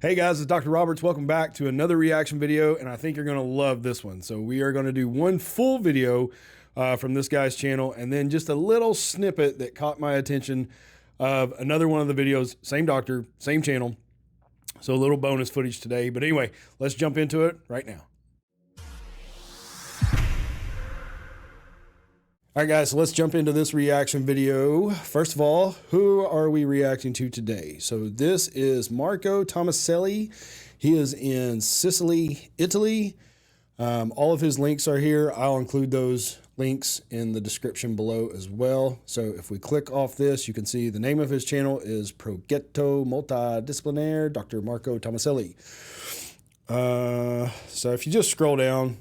Hey guys, it's Dr. Roberts. Welcome back to another reaction video, and I think you're going to love this one. So we are going to do one full video from this guy's channel, and then just a little snippet that caught my attention of another one of the videos, same doctor, same channel. So a little bonus footage today. But anyway, let's jump into it right now. All right, guys, so let's jump into this reaction video. First of all, who are we reacting to today? So this is Marco Tomaselli. He is in Sicily, Italy. All of his links are here. I'll include those links in the description below as well. So if we click off this, you can see the name of his channel is Progetto Multidisciplinaire Dr. Marco Tomaselli. So if you just scroll down,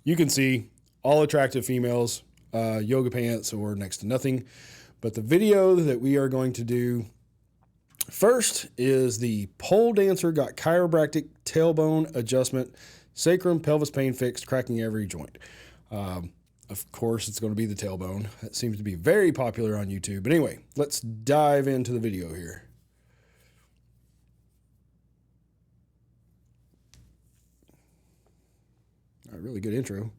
you can see all attractive females, yoga pants or next to nothing. But the video that we are going to do first is the pole dancer got chiropractic tailbone adjustment, sacrum pelvis pain fixed, cracking every joint. Of course, it's going to be the tailbone. That seems to be very popular on YouTube. But anyway, let's dive into the video here. All right, really good intro.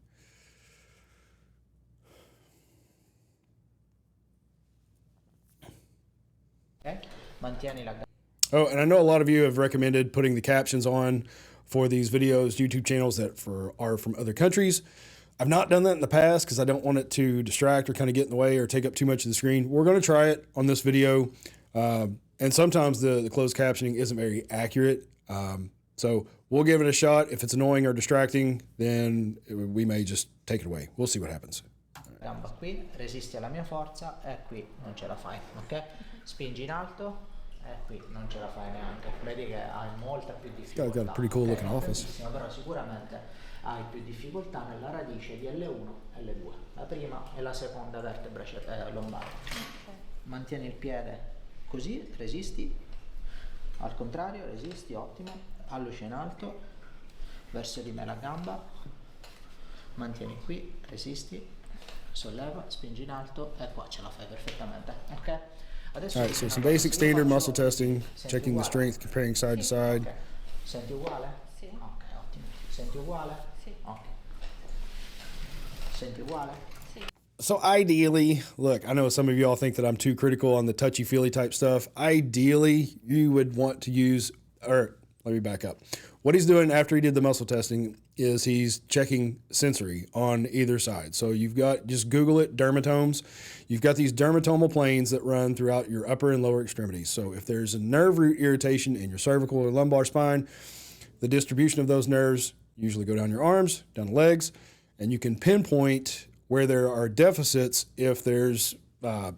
Oh, and I know a lot of you have recommended putting the captions on for these videos, YouTube channels that are from other countries. I've not done that in the past because I don't want it to distract or kind of get in the way or take up too much of the screen. We're going to try it on this video. And sometimes the closed captioning isn't very accurate. So we'll give it a shot. If it's annoying or distracting, then we may just take it away. We'll see what happens. Gamba qui, resisti alla mia forza e qui non ce la fai, ok? Spingi in alto e qui non ce la fai neanche. Vedi che hai molta più difficoltà. Got a pretty cool looking office. Però sicuramente hai più difficoltà nella radice di L1 e L2, la prima e la seconda vertebra lombare. Okay. Mantieni il piede così, resisti, al contrario, resisti, ottimo, alluce in alto, verso di me la gamba, mantieni qui, resisti, solleva, spingi in alto e qua ce la fai perfettamente, ok? Adesso Alright, so some basic standard muscle testing, checking the strength, comparing side to side. Okay. Senti uguale? Sì. Ok, ottimo. Senti uguale? Sì. Ok. Senti uguale? Sì. So ideally, look, I know some of y'all think that I'm too critical on the touchy-feely type stuff. Ideally, you would want to use, or let me back up. What he's doing after he did the muscle testing is he's checking sensory on either side. So you've got, just Google it, dermatomes. You've got these dermatomal planes that run throughout your upper and lower extremities. So if there's a nerve root irritation in your cervical or lumbar spine, the distribution of those nerves usually go down your arms, down the legs, and you can pinpoint where there are deficits if there's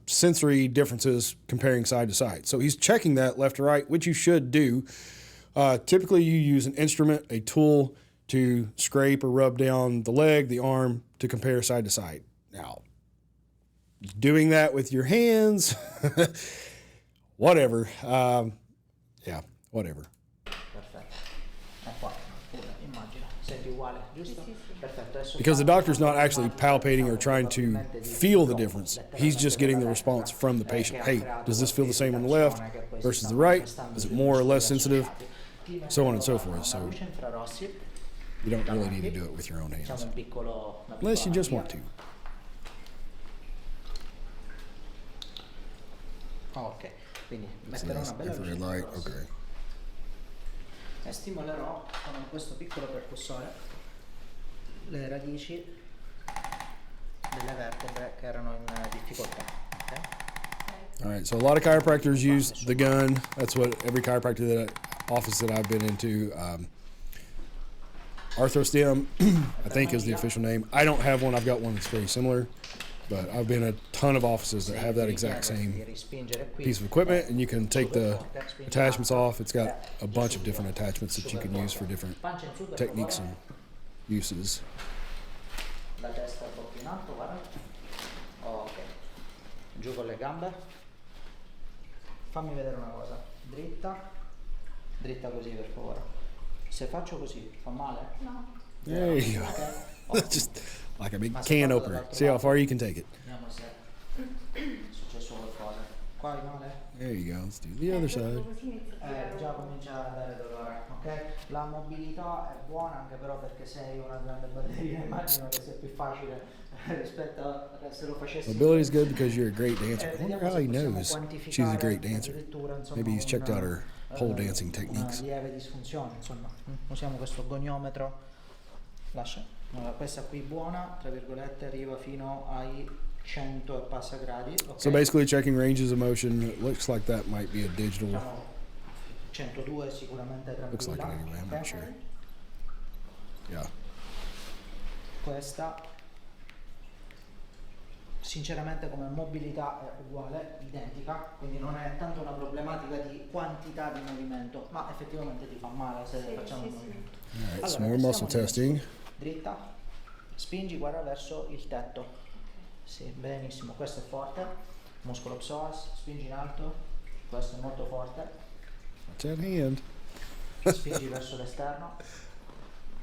sensory differences comparing side to side. So he's checking that left to right, which you should do. Typically you use an instrument, a tool, to scrape or rub down the leg, the arm, to compare side to side. Now, doing that with your hands, whatever. Yeah, whatever. Because the doctor's not actually palpating or trying to feel the difference. He's just getting the response from the patient. Hey, does this feel the same on the left versus the right? Is it more or less sensitive? So on and so forth. So you don't really need to do it with your own hands, unless you just want to. Ok, quindi metterò una bella luce light. Okay. E stimolerò con questo piccolo percussore le radici delle vertebre che erano in difficoltà. Okay? All right, so a lot of chiropractors use the gun. That's what every chiropractor office that I've been into. S.D.N.Y, I think is the official name. I don't have one. I've got one that's very similar, but I've been in a ton of offices that have that exact same piece of equipment, and you can take the attachments off. It's got a bunch of different attachments that you can use for different techniques and uses. La testa un po' più in alto, guarda. Ok. Giù con le gambe. Fammi vedere una cosa. Dritta. Dritta così, per favore. Se faccio così, fa male? No. There you go. Okay. Just like a big can opener. See how far you can take it. Vediamo se è successo qualcosa. Qua hai male? There you go. Let's do the other side. Così inizia a tirare Già un po'. comincia a dare dolore, ok? La mobilità è buona anche però perché sei una grande batteria, immagino che sia più facile rispetto a se lo facessi. Mobility is good because you're a great dancer. I Vediamo wonder how se he possiamo knows she's a quantificare great dancer. addirittura, insomma, Maybe he's checked out her pole dancing una techniques. lieve disfunzione, insomma. Usiamo questo goniometro. Lascia. Allora, questa qui buona, tra virgolette, arriva fino ai 100 e passa gradi. Okay. So basically checking ranges of motion, it looks like that might be a digital. Diciamo 102 sicuramente Looks like it tranquilla. anyway, I'm ok? not sure. Yeah. Questa sinceramente come mobilità è uguale, identica, quindi non è tanto una problematica di quantità di movimento, ma effettivamente ti fa male se Sì, facciamo sì, un sì. movimento. All right, some Allora, more muscle testiamo testing. dritta, spingi, guarda verso il tetto. Sì, benissimo, questo è forte, muscolo psoas, spingi in alto, questo è molto forte, Watch that hand. spingi verso l'esterno,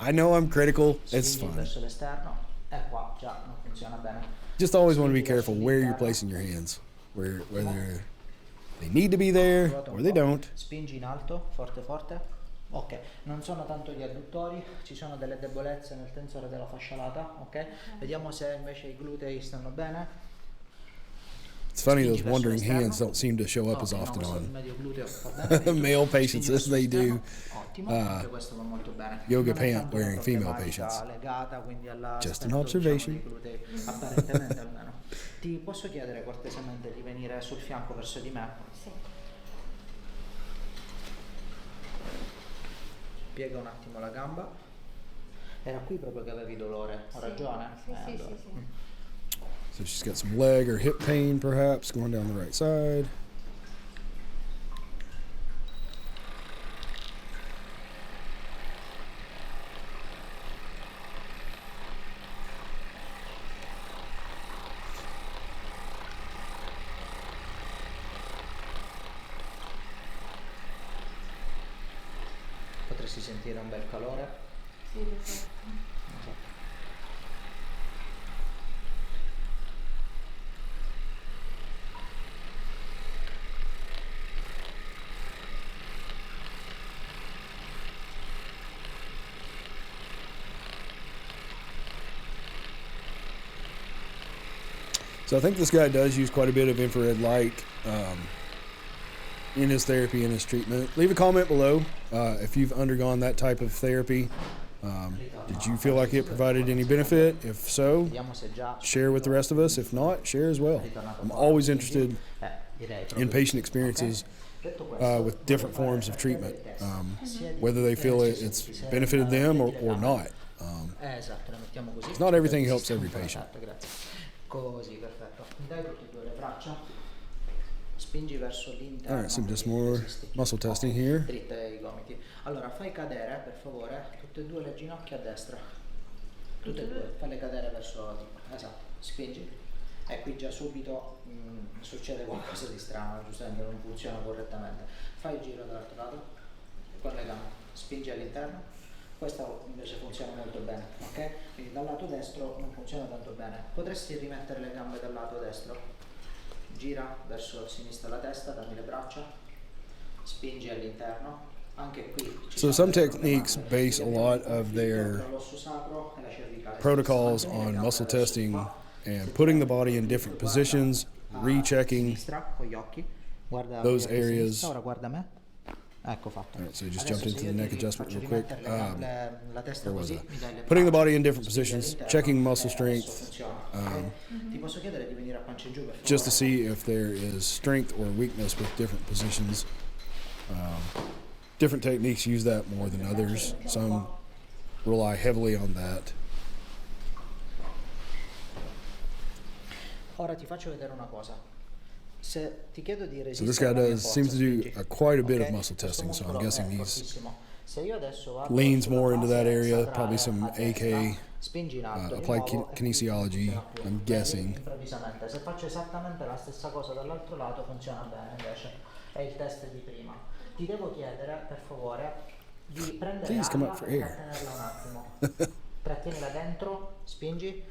I know I'm critical. It's spingi fine. verso l'esterno, e qua già non funziona bene. Just always want to be careful where you're placing your hands, whether they need to be there or they don't. Spingi in alto, forte forte. Ok, non sono tanto gli adduttori, ci sono delle debolezze nel tensore della fascia lata, ok? Vediamo se invece i glutei stanno bene. It's funny Spingi those verso wandering l'esterno. hands don't seem to show up as Ok, no, often questo è il on medio gluteo, va bene? male patients Spingi as verso they do l'esterno. Ottimo, anche questo va molto bene. yoga Non è pant tanto wearing una female problematica patients. legata quindi alla Just an aspetto, observation. diciamo, dei glutei, apparentemente almeno. Ti posso chiedere cortesemente di venire sul fianco verso di me? Sì. Piega un attimo la gamba. Era qui proprio che avevi dolore, ho Sì. ragione? Sì, sì, allora. sì, sì. So she's got some leg or hip pain, perhaps, going down the right side. Potresti sentire un bel calore? Sì, perfetto. So I think this guy does use quite a bit of infrared light in his therapy and his treatment. Leave a comment below if you've undergone that type of therapy. Did you feel like it provided any benefit? If so, Vediamo se già share with the rest of us. If not, share as well. I'm always interested direi in proprio patient sì. experiences Ok? Detto questo, with different voglio forms of fare treatment, dei test, sia di whether they feel esercizi it's semplici, benefited them piedi e or gambe. not. Esatto, la mettiamo così. not everything Così helps every stiamo, patient. esatto, grazie. Così, perfetto. Mi dai tutte e due le braccia? Spingi verso l'interno. All right, so just e more resisti più. muscle testing Ok, here. dritte i gomiti. Allora, fai cadere, per favore, tutte e due le ginocchia a destra. Tutte e due, falle cadere verso... Esatto, spingi. E qui già subito succede qualcosa di strano, giustamente non funziona correttamente. Fai il giro dall'altro lato, con le gambe, spingi all'interno. Questo invece funziona molto bene, ok? Quindi dal lato destro non funziona tanto bene. Potresti rimettere le gambe dal lato destro? Gira verso sinistra la testa, dammi le braccia, spingi all'interno. Anche qui ci So sono some delle techniques problematiche. base a lot of their Tra l'osso sacro e la cervicale. protocols Mantieni le on gambe muscle verso di testing qua. and Se putting the ti body in guarda different positions, a rechecking. sinistra con gli occhi. Guarda those con gli occhi a areas. sinistra, ora guarda me. Ecco fatto. All right, so just Adesso jumped se into io the neck ti adjustment faccio real quick. rimettere la testa Where was così, that? mi dai le Putting the braccia, body in different spingi positions, all'interno, checking muscle adesso strength, funziona, ok? Ti posso chiedere di venire a pancia in giù per favore? just to see if there is strength or weakness with different positions. Different techniques use that more than others. Some rely heavily on that. Ora ti faccio vedere una cosa. Se ti chiedo di So this resistere guy alla mia seems to forza, do spingi. quite a bit of Ok? muscle Questo testing, so I'm muscolo guessing è he's fortissimo. Se io adesso vado leans sulla more into that base area, sacrale probably some a destra, AK, spingi in alto, di applied nuovo, e kinesiology, funziona più. I'm Vedi? guessing. Improvvisamente. Se faccio esattamente la stessa cosa dall'altro lato funziona bene invece. È il test di prima. Ti devo chiedere, per favore, di prendere Please come aria up for e air. trattenerla un attimo. Trattienila dentro, spingi. E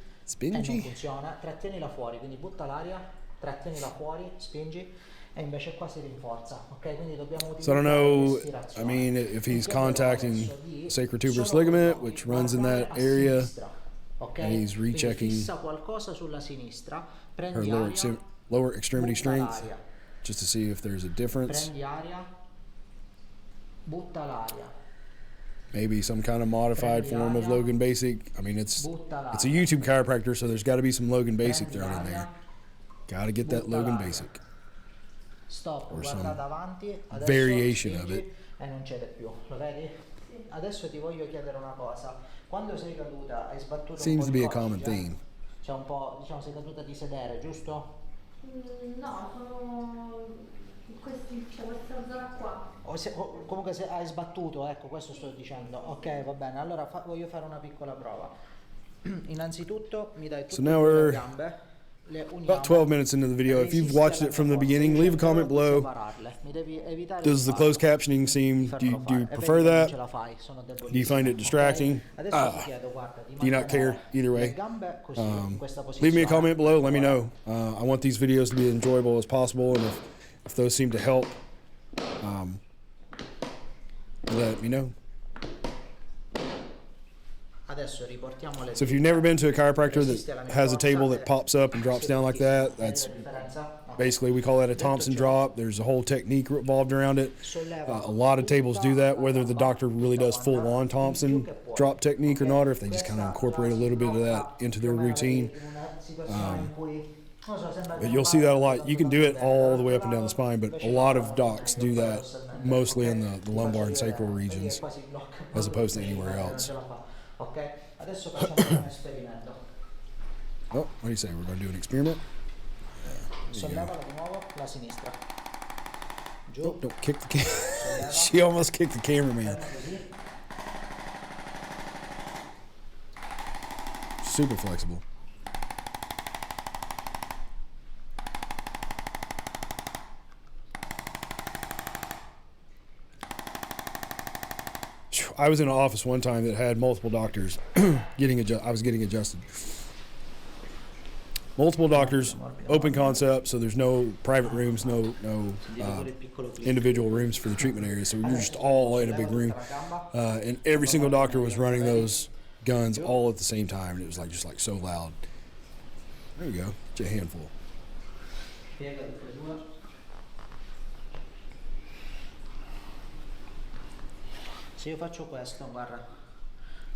non Spingy. funziona. Trattienila fuori, quindi butta l'aria, trattienila fuori, spingi. e invece qua si rinforza, ok? Quindi dobbiamo So I don't utilizzare know, I l'estirazione. mean, if he's Ti chiederò contacting adesso di sacrotuberous solo ligament, con gli which runs in guardare that a area, sinistra, ok? and he's Quindi rechecking fissa qualcosa sulla sinistra, her prendi aria, lower extremity butta strength, l'aria, just to see if there's a difference. prendi aria, butta l'aria, Maybe some kind of modified form of Logan Basic. I mean, it's a YouTube chiropractor, so there's got to be some Logan Basic thrown in there. Got to get that Logan Basic. Stop, Or guarda some davanti, adesso variation of spingi it. e non cede più, lo vedi? Adesso ti voglio chiedere una cosa, quando sei caduta hai sbattuto Seems un to po' be di a common coccige? theme. C'è un po', diciamo, sei caduta di sedere, giusto? No, sono questa zona qua. Comunque se hai sbattuto, ecco, questo sto dicendo. Ok, va bene, allora voglio fare una piccola prova. Innanzitutto mi dai tutte now le we're gambe, le uniamo. About 12 minutes into the video. If you've watched it from the beginning, leave a comment below. Mi devi evitare Does the closed captioning seem, do you prefer that? Do you find it distracting? Do you not care? Either way. Leave me a comment below. Let me know. I want these videos to be as enjoyable as possible, and if those seem to help, let me know. So if you've never been to a chiropractor that has a table that pops up and drops down like that, that's basically, we call that a Thompson drop. There's a whole technique revolved around it. A lot of tables do that, whether the doctor really does full-on Thompson drop technique or not, or if they just kind of incorporate a little bit of that into their routine. But you'll see that a lot. You can do it all the way up and down the spine, but a lot of docs do that mostly in the lumbar and sacral regions as opposed to anywhere else. Oh, what do you say? We're going to do an experiment? Sollevala di nuovo la sinistra. Giù. Oh, don't kick the camera. She almost kicked the cameraman. Super flexible. I was in an office one time that had multiple doctors I was getting adjusted. Multiple doctors, open concept, so there's no private rooms, no individual rooms for the treatment area. So you're just all in a big room, and every single doctor was running those guns all at the same time, and it was just like so loud. There you go, get a handful. Se io faccio questo, guarda,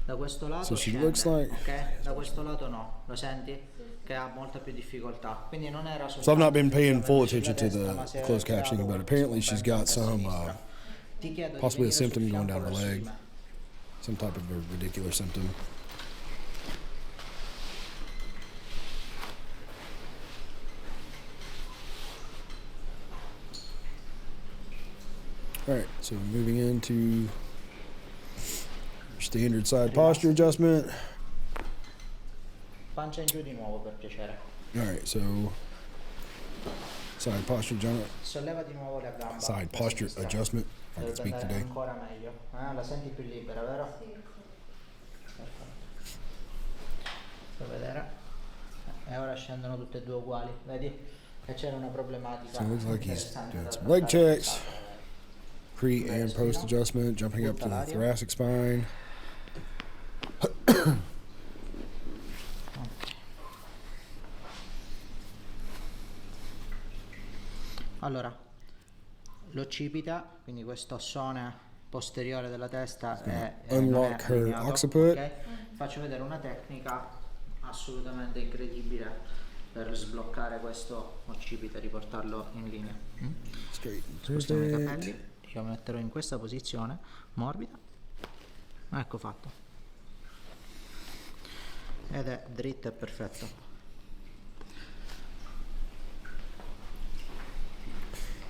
da questo lato So she scende, looks like, ok? Da questo lato no, lo senti? Che ha molta più difficoltà. Quindi non era soltanto. so I've not been paying full attention to the closed captioning, but apparently she's got some, possibly a symptom going down her leg, some type of a ridiculous symptom. All right, so moving into standard side posture adjustment. Pancia in giù di nuovo per piacere. All right, so side posture adjustment. Solleva di nuovo la gamba. Side posture adjustment. If I can speak today. Ancora meglio. La senti più libera, vero? Sì. Perfetto. Puoi vedere? E ora scendono tutte e due uguali, vedi? E c'era una problematica. So it looks like he's interessante doing da some leg trattare. checks, pre and post adjustment, jumping up to the thoracic spine. Allora, l'occipita, quindi questo ossone posteriore della testa è Unlock her allineato, occiput. ok? Faccio vedere una tecnica assolutamente incredibile per sbloccare questo occipite, riportarlo in linea. Straight and Spostiamo i perfect. capelli, io mi metterò in questa posizione morbida, ecco fatto, ed è dritto e perfetto.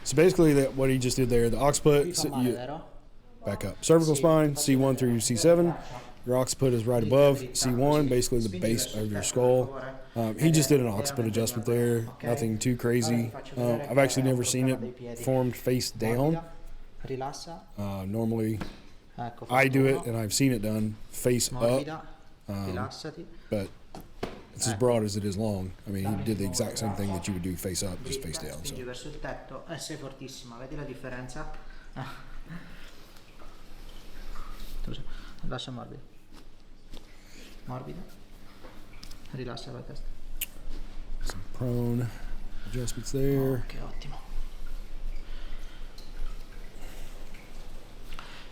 So basically, what he just did there, the occiput, Qui fa male, vero? back up, cervical spine, C1 through C7. Your occiput is right above C1, basically the base of your skull. He just did an occiput adjustment there, nothing too crazy. I've actually never seen it formed face down. Rilassa, Normally, ecco I fatto do uno. it, and I've seen it done face up, Morbida, rilassati. but It's as broad as it is long. I mean, he did the exact same thing that you would do face up, just face down. So. Spingi verso il tetto, sei fortissima, vedi la differenza? Lascia morbido. Morbido. Rilassa la testa. Some prone adjustments there. Ok, ottimo.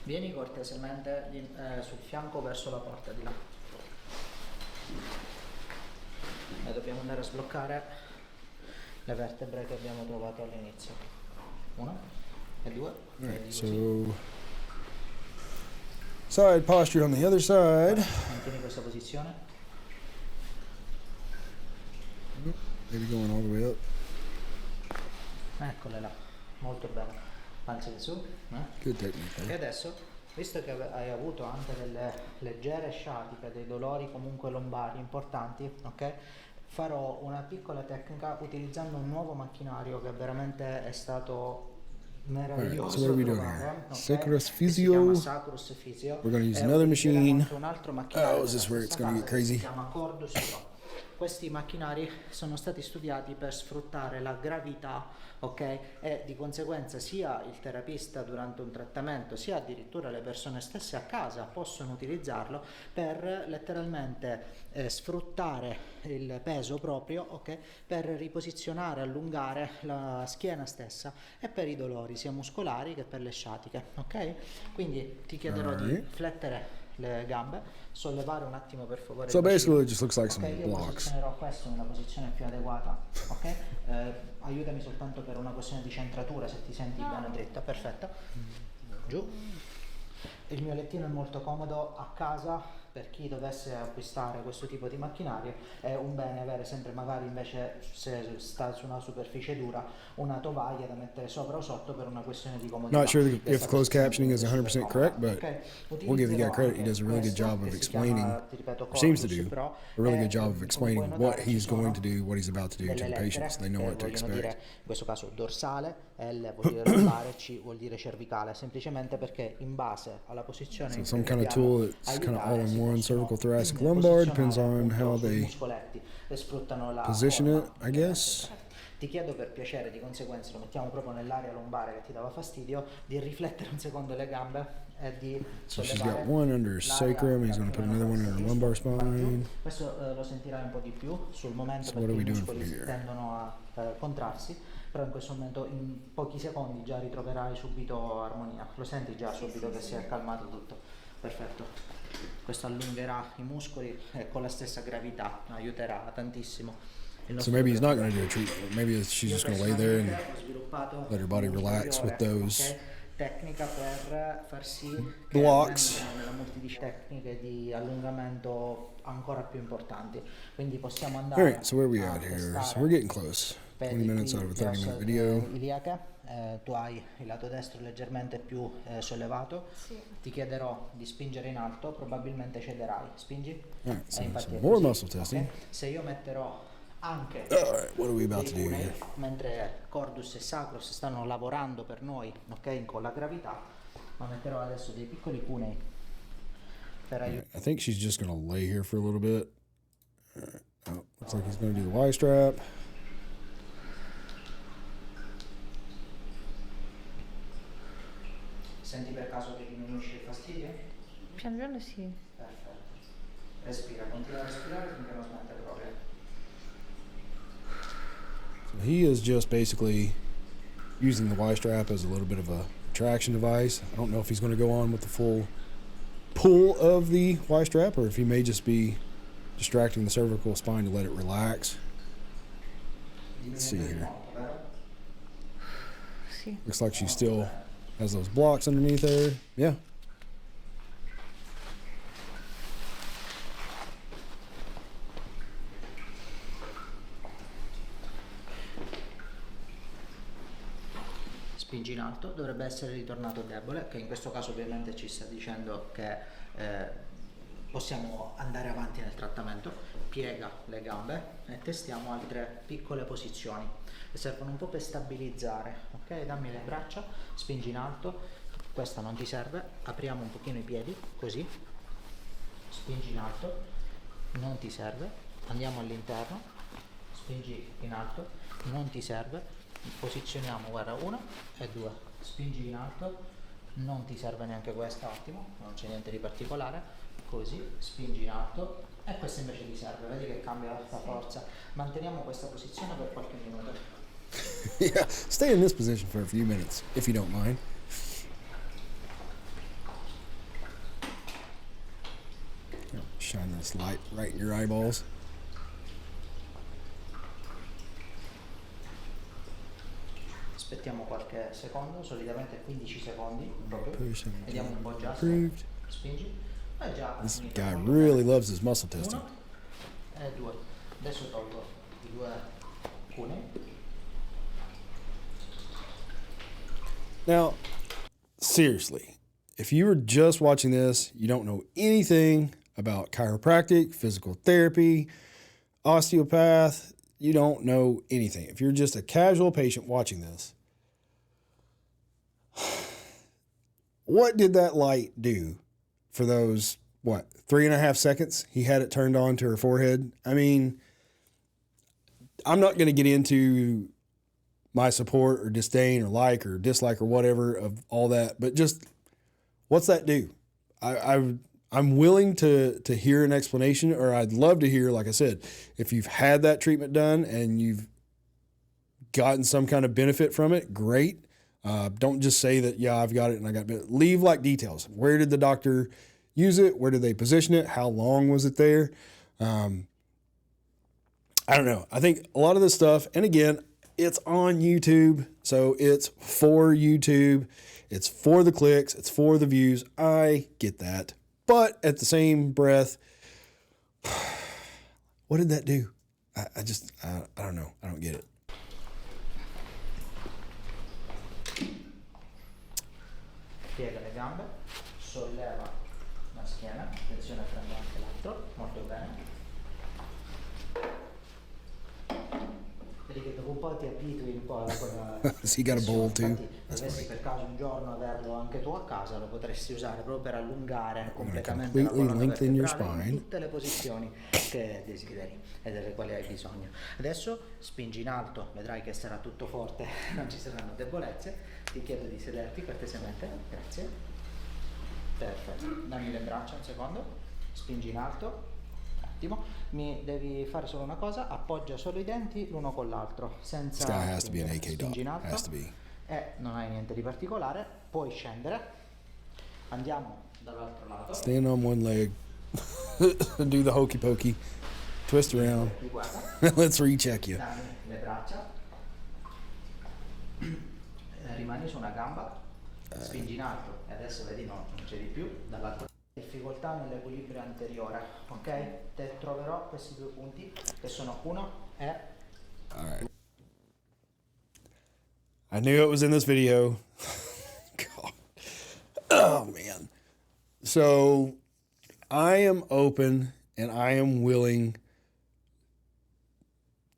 Vieni cortesemente sul fianco verso la porta di là. E dobbiamo andare a sbloccare le vertebre che abbiamo trovato all'inizio. 1 e 2. Alright, so side posture on the other side. Mantieni questa posizione. Maybe going all the way up. Eccole là, molto bene. Pancia in su. Good technique. E adesso, visto che hai avuto anche delle leggere sciatiche, dei dolori comunque lombari importanti, ok? Farò una piccola tecnica utilizzando un nuovo macchinario che veramente è stato meraviglioso. So what are we doing trovare, here? okay? Sacrus Si Physio. chiama Sacrus Physio. We're going to use E another utilizzeremo machine. anche un altro macchinario Oh, is this della where it's stessa going to get casa, che crazy? si chiama Cordus Pro. Questi macchinari sono stati studiati per sfruttare la gravità, ok? E di conseguenza sia il terapista durante un trattamento, sia addirittura le persone stesse a casa possono utilizzarlo per letteralmente sfruttare il peso proprio, ok? Per riposizionare, allungare la schiena stessa e per i dolori sia muscolari che per le sciatiche, ok? Quindi ti chiederò di flettere le gambe, sollevare un attimo per favore. So il bacino. basically it just looks like some Ok, io blocks. posizionerò questo nella posizione più adeguata, ok? Aiutami soltanto per una questione di centratura, se ti senti bene dritta, perfetto. Giù. Il mio lettino è molto comodo a casa. Per chi dovesse acquistare questo tipo di macchinario è un bene avere sempre, magari invece se sta su una superficie dura, una tovaglia da mettere sopra o sotto per una questione di comodità. Not sure if Questa closed posizione captioning is 100% correct, but Ok. we'll give the guy Utilizzerò credit. He anche does a really good questo, job of che si explaining, chiama, ti ripeto, or seems to Cordus do, Pro, a really good job of come explaining puoi what notare, he's ci going to sono do, what he's about to do to delle the patients. They know lettere what to che vogliono dire, expect. in questo caso dorsale, L vuol dire lombare, C vuol dire cervicale, semplicemente perché in base alla posizione So in some cui kind of dobbiamo tool that's kind of all aiutare, si in one, possono cervical, thoracic, lumbar, depends on posizionare how appunto sui they muscoletti e sfruttano la position forma it, I delle guess. vertebre. Ti chiedo per piacere, di conseguenza lo mettiamo proprio nell'area lombare che ti dava fastidio, di riflettere un secondo le gambe e di So she's sollevare got one under her l'area sacrum. He's going to put più o another meno one in her questa, lumbar giusto? Vai spine. giù. Questo lo sentirai un po' di più sul momento, So perché what are i we doing muscoli from here? tendono a contrarsi, però in questo momento in pochi secondi già ritroverai subito armonia. Lo senti già subito che si è calmato tutto. Perfetto. Questo allungherà i muscoli e con la stessa gravità aiuterà tantissimo. So maybe he's not going to do a treatment. Maybe she's just going to lay there and let her body relax with those tecnica per far sì che blocks. nella tecniche di allungamento ancora più importanti. Quindi possiamo andare. All right, so where are we at here? So we're getting close. 20 minutes out of a 30-minute video. Iliache, tu hai il lato destro leggermente più sollevato. Sì. Ti chiederò di spingere in alto, probabilmente cederai. Spingi. Alright, so Infatti some è more così, muscle testing. ok? Se io metterò anche Alright, what are we about to do dei cunei, here? mentre Cordus e Sacros stanno lavorando per noi, ok, con la gravità, ma metterò adesso dei piccoli cunei per aiutare. I think she's just going to lay here for a little bit. Alright. Oh, looks like he's going to do the Y strap. Senti per caso che diminuisce il fastidio? Pian piano sì. Perfetto. Respira, continua a respirare finché non smette proprio. So he is just basically using the Y strap as a little bit of a traction device. I don't know if he's going to go on with the full pull of the Y strap or if he may just be distracting the cervical spine to let it relax. Let's see here. Sì. Looks like she still has those blocks underneath there. Yeah. Spingi in alto, dovrebbe essere ritornato debole, che in questo caso ovviamente ci sta dicendo che possiamo andare avanti nel trattamento. Piega le gambe e testiamo altre piccole posizioni che servono un po' per stabilizzare, ok? Dammi le braccia, spingi in alto, questa non ti serve, apriamo un pochino i piedi, così, spingi in alto, non ti serve, Andiamo all'interno, spingi in alto, non ti serve, posizioniamo, guarda, 1 e 2, spingi in alto, non ti serve neanche questa, ottimo, non c'è niente di particolare, così, spingi in alto e questa invece ti serve, vedi che cambia la forza. Manteniamo questa posizione per qualche minuto. Yeah, stay in this position for a few minutes, if you don't mind. Shine this light right in your eyeballs. Aspettiamo qualche secondo, solitamente 15 secondi, proprio. Vediamo un po' già. Approved. Spingi. È già This finito. guy really loves his muscle testing. 1 e 2. Adesso tolgo i 2 cunei. Now, seriously, if you were just watching this, you don't know anything about chiropractic, physical therapy, osteopath, you don't know anything. If you're just a casual patient watching this, what did that light do for those, 3.5 seconds he had it turned on to her forehead? I mean, I'm not going to get into my support or disdain or like or dislike or whatever of all that, but just what's that do? I'm willing to hear an explanation, or I'd love to hear, like I said, if you've had that treatment done and you've gotten some kind of benefit from it, great. Don't just say that, yeah, I've got it and I got benefit. Leave like details. Where did the doctor use it? Where did they position it? How long was it there? I don't know. I think a lot of this stuff, and again, it's on YouTube, so it's for YouTube. It's for the clicks. It's for the views. I get that. But at the same breath, what did that do? I don't know. I don't get it. Piega le gambe, solleva la schiena, attenzione a prendere anche l'altro, molto bene. Vedi che dopo un po' ti abitui un po' a quella. Has he got a bowl too? Infatti, dovessi per caso un giorno averlo anche tu a casa, lo potresti usare proprio per allungare completamente la colonna lengthen your vertebrale in spine. tutte le posizioni che desideri e delle quali hai bisogno. Adesso spingi in alto, vedrai che sarà tutto forte, non ci saranno debolezze. Ti chiedo di sederti cortesemente, grazie. Perfetto, dammi le braccia un secondo, spingi in alto. Attimo. Mi devi fare solo una cosa, appoggia solo i denti l'uno con l'altro, senza This guy has to be an AK dog. spingi in alto Has to be. e non hai niente di particolare, puoi scendere, andiamo dall'altro lato, Stand on one leg. Do the hokey pokey. Twist around. mi guarda, Let's recheck you. dammi le braccia, rimani su una gamba, spingi in alto e adesso vedi non c'è di più, dall'altro difficoltà nell'equilibrio anteriore, ok? Te troverò questi 2 punti che sono 1 e All right. I knew it was in this video. God. Oh, man. So I am open and I am willing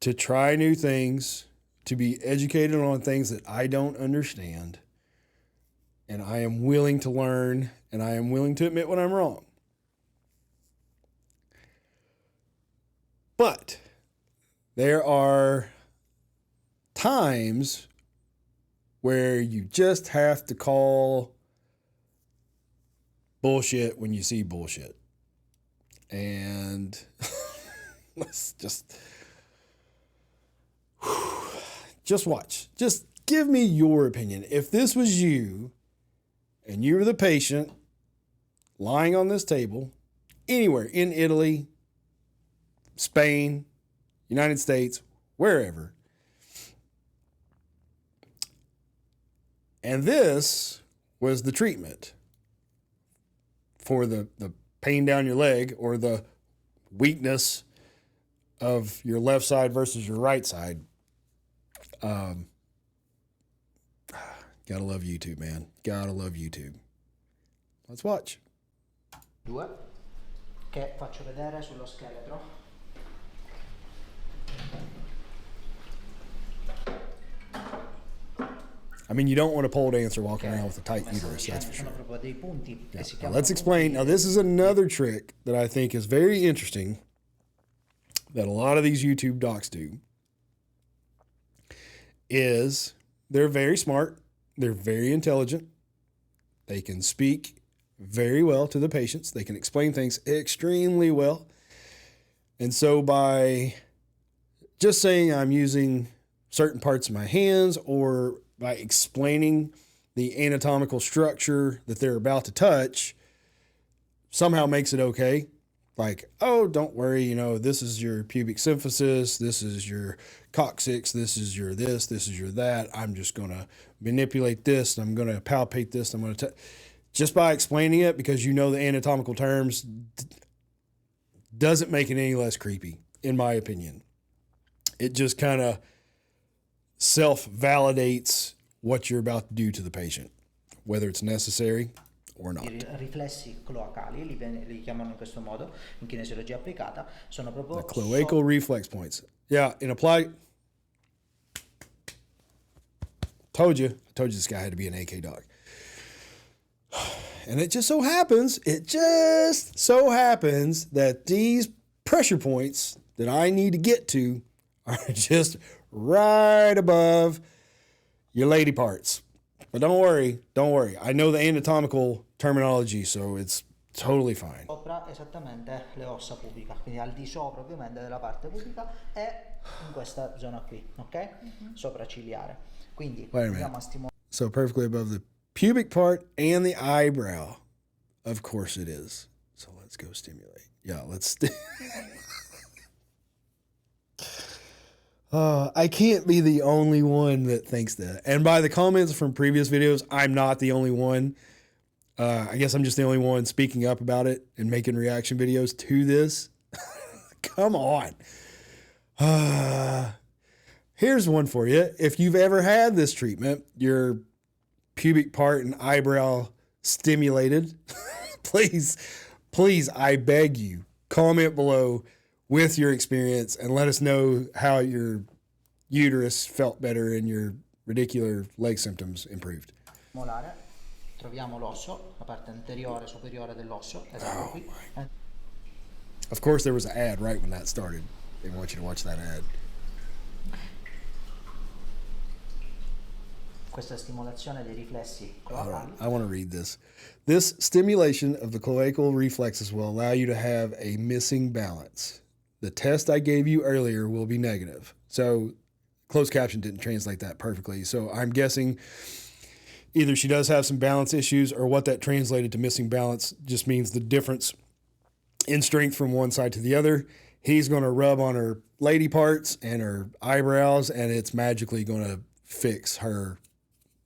to try new things, to be educated on things that I don't understand. And I am willing to learn, and I am willing to admit when I'm wrong. But there are times where you just have to call bullshit when you see bullshit. And let's just watch. Just give me your opinion. If this was you and you were the patient lying on this table anywhere in Italy, Spain, United States, wherever, and this was the treatment for the pain down your leg or the weakness of your left side versus your right side. Gotta love YouTube, man. Gotta love YouTube. Let's watch. 2 che faccio vedere sullo scheletro. I mean, you don't want a pole dancer walking around with a tight uterus, that's for sure. Sono proprio dei punti che si Now, chiamano let's explain. Now, this is another trick that I think is very interesting that a lot of these YouTube docs do is they're very smart, they're very intelligent, they can speak very well to the patients, they can explain things extremely well. And so by just saying I'm using certain parts of my hands or by explaining the anatomical structure that they're about to touch somehow makes it okay. Like, oh, don't worry, you know, this is your pubic symphysis, this is your coccyx, this is your this is your that. I'm just going to manipulate this, I'm going to palpate this, I'm going to just by explaining it, because you know the anatomical terms, doesn't make it any less creepy, in my opinion. It just kind of self-validates what you're about to do to the patient, whether it's necessary or not. I riflessi cloacali, li chiamano in questo modo, in kinesiologia applicata, sono proprio The cloacal reflex points. Yeah, in applied... Told you this guy had to be an AK doc. And it just so happens that these pressure points that I need to get to are just right above your lady parts. But don't worry. I know the anatomical terminology, so it's totally fine. Sopra esattamente le ossa pubica, quindi al di sopra ovviamente della parte pubica e in questa zona qui, ok? Sopraciliare. Quindi andiamo a stimolare. So perfectly above the pubic part and the eyebrow. Of course it is. So let's go stimulate. Yeah, let's... I can't be the only one that thinks that. And by the comments from previous videos, I'm not the only one. I guess I'm just the only one speaking up about it and making reaction videos to this. Come on. Here's one for you. If you've ever had this treatment, your pubic part and eyebrow stimulated, please, I beg you, comment below with your experience and let us know how your uterus felt better and your radicular leg symptoms improved. Molare, troviamo l'osso, la parte anteriore superiore dell'osso, esatto qui. Of course there was an ad right when that started. They want you to watch that ad. Questa stimolazione dei riflessi cloacali. I want to read this. This stimulation of the cloacal reflexes will allow you to have a missing balance. The test I gave you earlier will be negative. So closed caption didn't translate that perfectly. So I'm guessing either she does have some balance issues, or what that translated to missing balance just means the difference in strength from one side to the other. He's going to rub on her lady parts and her eyebrows, and it's magically going to fix her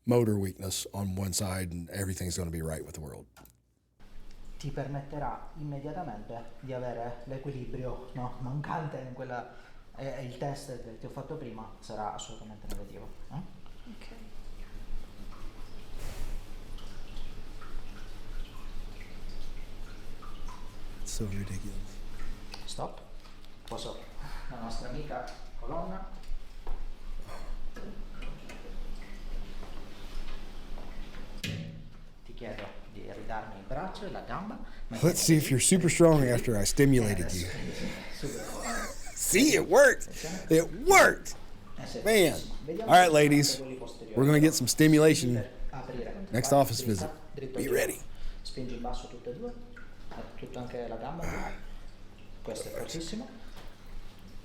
motor weakness on one side, and everything's going to be right with the world. Ti permetterà immediatamente di avere l'equilibrio, no, mancante in quella, il test che ti ho fatto prima sarà assolutamente negativo. Ok. It's so ridiculous. Stop. Poso la nostra amica colonna. Ti chiedo di ridarmi il braccio e la gamba. Let's see if you're super strong after I stimulated you. See, it worked. It worked. Man. All right, ladies. We're going to get some stimulation next office visit. Be ready. Spingi in basso tutte e due. Tutto anche la gamba. Questo è fortissimo.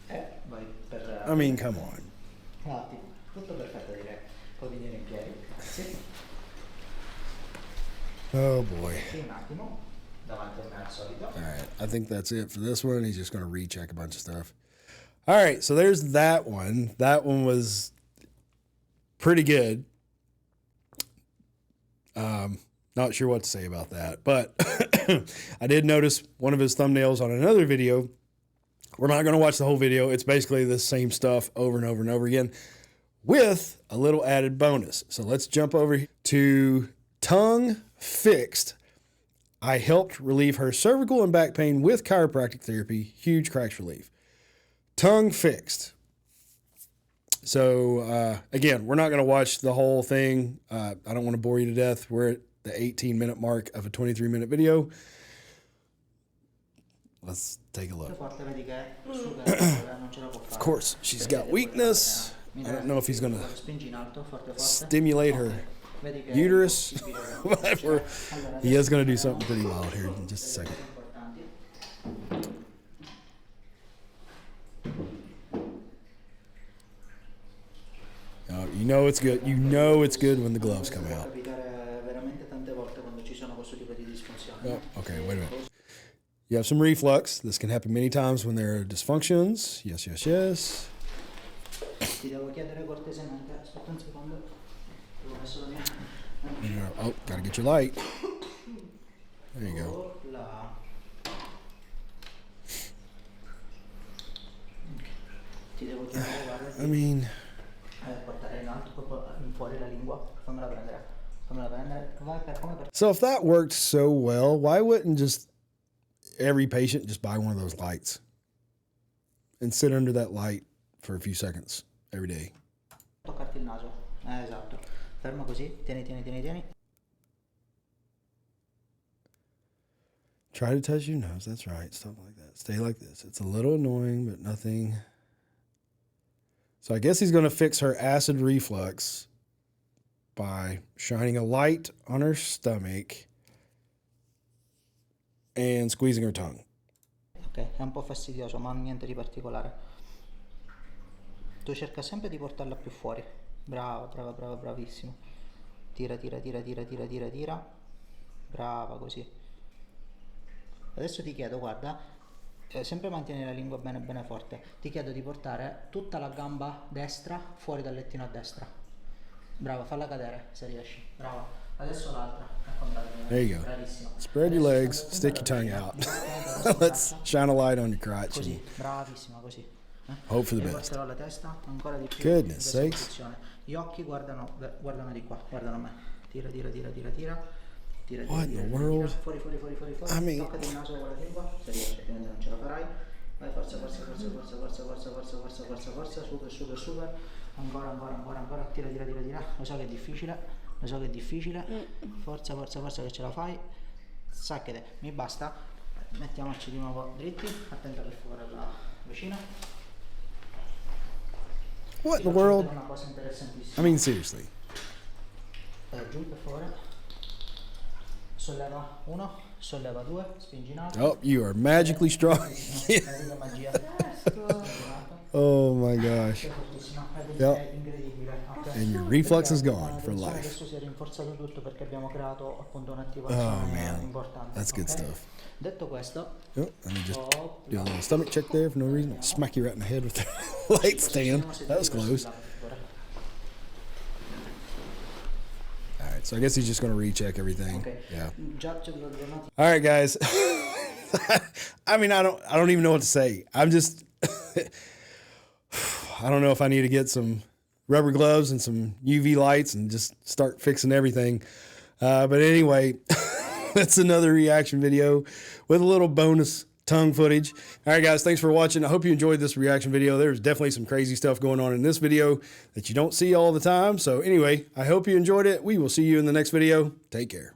E vai per... I mean, come on. Ottimo. Tutto perfetto, direi. Puoi venire in piedi. Grazie. Oh boy. Un attimo. Davanti a me al solito. All right. I think that's it for this one. He's just going to recheck a bunch of stuff. All right. So there's that one. That one was pretty good. Not sure what to say about that, but I did notice one of his thumbnails on another video. We're not going to watch the whole video. It's basically the same stuff over and over and over again with a little added bonus. So let's jump over to Tongue Fixed. I helped relieve her cervical and back pain with chiropractic therapy. Huge cracks relief. Tongue Fixed. So, again, we're not going to watch the whole thing. I don't want to bore you to death. We're at the 18-minute mark of a 23-minute video. Let's take a look. Forte, vedi che supera, non ce la può fare. Of course, she's got weakness. I don't know if he's going to Spingi in alto, forte, forte. stimulate her Vedi che uterus. Allora, He is going to do something pretty wild here in just a second. importanti. You know it's good. You know it's good when the gloves come out. Capitare veramente tante volte quando ci sono questo tipo di disfunzioni. Oh, okay, wait a minute. You have some reflux. This can happen many times when there are dysfunctions. Yes, yes, yes. Ti devo chiedere cortesemente, aspetta un secondo. Avevo messo la mia. Oh, gotta get your light. There you go. Là. Ti devo chiedere, guarda. I mean, Portare in alto, proprio in fuori la lingua. Fammela prendere. Fammela prendere. Vai per come per. so if that worked so well, why wouldn't just every patient just buy one of those lights and sit under that light for a few seconds every day? Toccarti il naso. Esatto. Fermo così. Tieni, tieni, tieni, tieni. Try to touch your nose. That's right. Stuff like that. Stay like this. It's a little annoying, but nothing. So I guess he's going to fix her acid reflux by shining a light on her stomach and squeezing her tongue. Ok, è un po' fastidioso, ma niente di particolare. Tu cerca sempre di portarla più fuori. Brava, brava, brava, bravissimo. Tira, tira, tira, tira, tira, tira, tira. Brava, così. Adesso ti chiedo, guarda, sempre mantieni la lingua bene bene forte. Ti chiedo di portare tutta la gamba destra fuori dal lettino a destra. Brava, falla cadere se riesci. Brava. Adesso l'altra. There you go. Bravissima. Spread your legs, stick your tongue out. Let's shine a light on your crotch Così, and bravissima, così. hope for the E best. porterò la testa ancora di più. Goodness in questa sakes. posizione. Gli occhi guardano di qua, guardano me. Tira, tira, tira, tira, tira. Tira, What tira, in the tira, world? tira. Fuori, fuori, fuori, fuori, fuori. I mean- Toccati il naso con la lingua, se riesci, ovviamente non ce la farai. Vai, forza, forza, forza, forza, forza, forza, forza, forza, forza, forza, super, super, super. Ancora, ancora, ancora, ancora. Tira, tira, tira, tira. Lo so che è difficile, lo so che è difficile. Forza, forza, forza che ce la fai. Sacchete, mi basta. Mettiamoci di nuovo dritti. Attenta che fuori la vicina. What in the world? Una cosa interessantissima. I mean, seriously. Giù per favore. Solleva 1, solleva 2, spingi in alto. Oh, you are magically strong. Vedi la magia. Oh my gosh. È fortissima, Yep. è incredibile. Ok. And your reflux is gone for life. Adesso si è rinforzato tutto perché abbiamo creato appunto un'attivazione Oh, man. importante. That's good ok? stuff. Detto questo, Oh, let me just do a little stomach check there for no reason. Smack you right in the head with the light stand. That was close. All right, so I guess he's just going to recheck everything. Ok. Yeah. Già ce l'ho aggiornato. All right, guys. I mean, I don't even know what to say. I'm just, I don't know if I need to get some rubber gloves and some UV lights and just start fixing everything. But anyway, that's another reaction video with a little bonus tongue footage. All right, guys, thanks for watching. I hope you enjoyed this reaction video. There's definitely some crazy stuff going on in this video that you don't see all the time. So anyway, I hope you enjoyed it. We will see you in the next video. Take care.